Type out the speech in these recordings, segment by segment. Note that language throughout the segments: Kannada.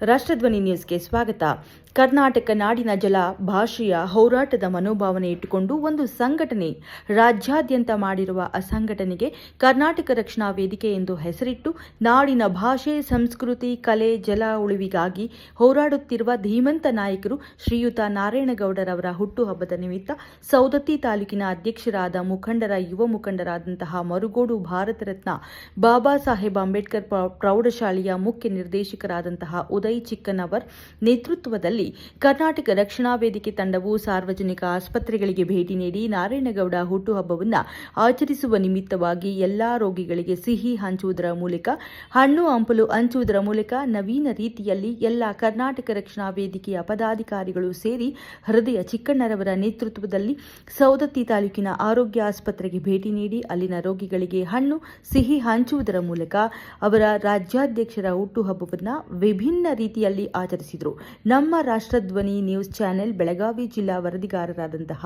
ರಾಷ್ಟ್ರಧ್ವನಿ ನ್ಯೂಸ್ಗೆ ಸ್ವಾಗತ. ಕರ್ನಾಟಕ ನಾಡಿನ ಜಲ ಭಾಷೆಯ ಹೋರಾಟದ ಮನೋಭಾವನೆ ಇಟ್ಟುಕೊಂಡು ಒಂದು ಸಂಘಟನೆ ರಾಜ್ಯಾದ್ಯಂತ ಮಾಡಿರುವ ಆ ಸಂಘಟನೆಗೆ ಕರ್ನಾಟಕ ರಕ್ಷಣಾ ವೇದಿಕೆ ಎಂದು ಹೆಸರಿಟ್ಟು ನಾಡಿನ ಭಾಷೆ, ಸಂಸ್ಕೃತಿ, ಕಲೆ, ಜಲ ಉಳಿವಿಗಾಗಿ ಹೋರಾಡುತ್ತಿರುವ ಧೀಮಂತ ನಾಯಕರು ಶ್ರೀಯುತ ನಾರಾಯಣಗೌಡರವರ ಹುಟ್ಟುಹಬ್ಬದ ನಿಮಿತ್ತ ಸೌದತ್ತಿ ತಾಲೂಕಿನ ಅಧ್ಯಕ್ಷರಾದ ಯುವ ಮುಖಂಡರಾದಂತಹ ಮರುಗೋಡು ಭಾರತ ರತ್ನ ಬಾಬಾ ಸಾಹೇಬ್ ಅಂಬೇಡ್ಕರ್ ಪ್ರೌಢಶಾಲೆಯ ಮುಖ್ಯ ನಿರ್ದೇಶಕರಾದಂತಹ ಉದಯ್ ಚಿಕ್ಕನವರ್ ನೇತೃತ್ವದಲ್ಲಿ ಕರ್ನಾಟಕ ರಕ್ಷಣಾ ವೇದಿಕೆ ತಂಡವು ಸಾರ್ವಜನಿಕ ಆಸ್ಪತ್ರೆಗಳಿಗೆ ಭೇಟಿ ನೀಡಿ ನಾರಾಯಣಗೌಡ ಹುಟ್ಟುಹಬ್ಬವನ್ನು ಆಚರಿಸುವ ನಿಮಿತ್ತವಾಗಿ ಎಲ್ಲಾ ರೋಗಿಗಳಿಗೆ ಸಿಹಿ ಹಂಚುವುದರ ಮೂಲಕ, ಹಣ್ಣು ಹಂಪಲು ಹಂಚುವುದರ ಮೂಲಕ ನವೀನ ರೀತಿಯಲ್ಲಿ ಎಲ್ಲ ಕರ್ನಾಟಕ ರಕ್ಷಣಾ ವೇದಿಕೆಯ ಪದಾಧಿಕಾರಿಗಳು ಸೇರಿ ಹೃದಯ ಚಿಕ್ಕಣ್ಣರವರ ನೇತೃತ್ವದಲ್ಲಿ ಸೌದತ್ತಿ ತಾಲೂಕಿನ ಆರೋಗ್ಯ ಆಸ್ಪತ್ರೆಗೆ ಭೇಟಿ ನೀಡಿ ಅಲ್ಲಿನ ರೋಗಿಗಳಿಗೆ ಹಣ್ಣು ಸಿಹಿ ಹಂಚುವುದರ ಮೂಲಕ ಅವರ ರಾಜ್ಯಾಧ್ಯಕ್ಷರ ಹುಟ್ಟುಹಬ್ಬವನ್ನು ವಿಭಿನ್ನ ರೀತಿಯಲ್ಲಿ ಆಚರಿಸಿದರು. ನಮ್ಮ ರಾಷ್ಟ್ರಧ್ವನಿ ನ್ಯೂಸ್ ಚಾನೆಲ್ ಬೆಳಗಾವಿ ಜಿಲ್ಲಾ ವರದಿಗಾರರಾದಂತಹ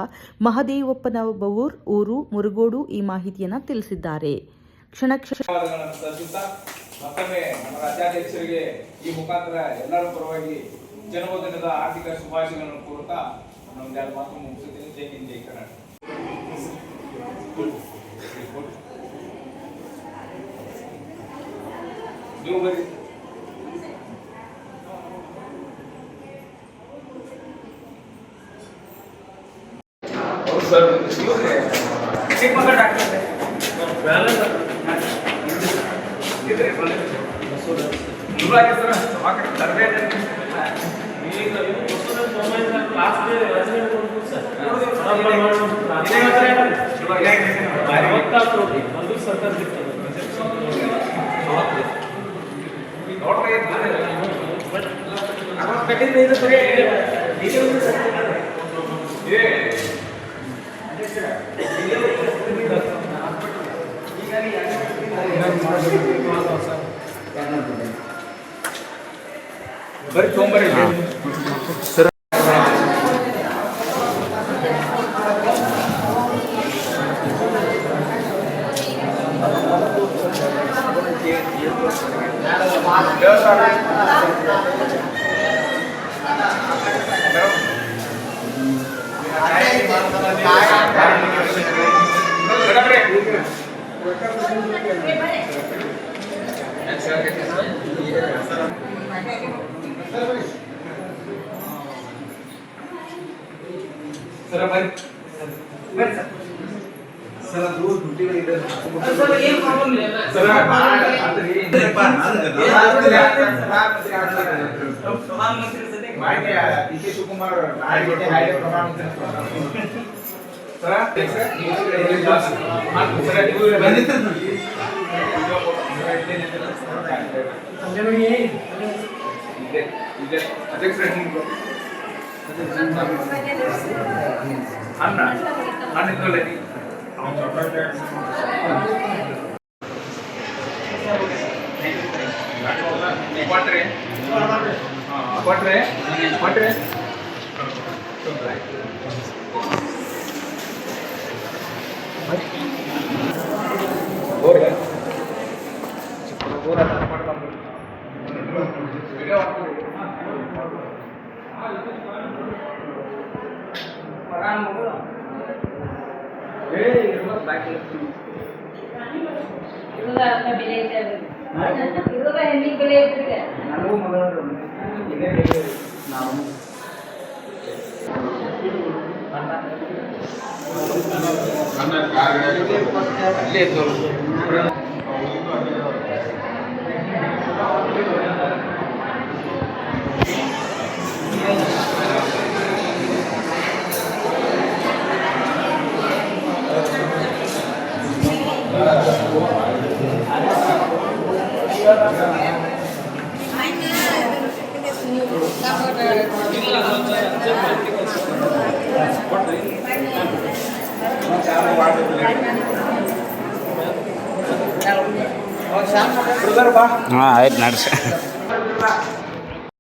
ಮಹದೇವಪ್ಪನವರ್ ಊರು ಮುರುಗೋಡು ಈ ಮಾಹಿತಿಯನ್ನು ತಿಳಿಸಿದ್ದಾರೆ. ಮತ್ತೊಮ್ಮೆ ನಮ್ಮ ರಾಜ್ಯಾಧ್ಯಕ್ಷರಿಗೆ ಈ ಮುಖಾಂತರ ಎಲ್ಲರ ಪರವಾಗಿ ಜನ್ಮದಿನದ ಆರ್ಥಿಕ ಶುಭಾಶಯಗಳನ್ನು ಕೋರುತ್ತಾ ನಮ್ದೆರಡು ಮಾತು ಮುಗಿಸುತ್ತೀನಿ. ಜೈ ಹಿಂದ್, ಜೈ ಕರ್ನಾಟಕ. ನೀವು ಬರೀ ಸರ್ ಚಿಕ್ಕಮಗಳ ಡಾಕ್ಟರ್ ಬರೀ ತೊಂಬರಿ ಸರ್. ಸರ್ ಅದು ದುಡ್ಡಿಗೆ ಸರ್ ಏನು ಪ್ರಾಬ್ಲಮ್ ಇಲ್ಲ ಸರ್. ಪ್ರಧಾನಮಂತ್ರಿ ಸದ್ಯ ಮಾನ್ಯ ಡಿ.ಕೆ. ಶಿವಕುಮಾರ್ ನಾಡಿಗೆ ಹಾಯ್ದೆ ಪ್ರಧಾನಮಂತ್ರಿ ಅಣ್ಣ ಅಣ್ಣ ಕೊಟ್ರೆ ಕೊಟ್ರೆ ಕೊಟ್ರೆ ಆಯ್ತು ನಡೆಸಿ.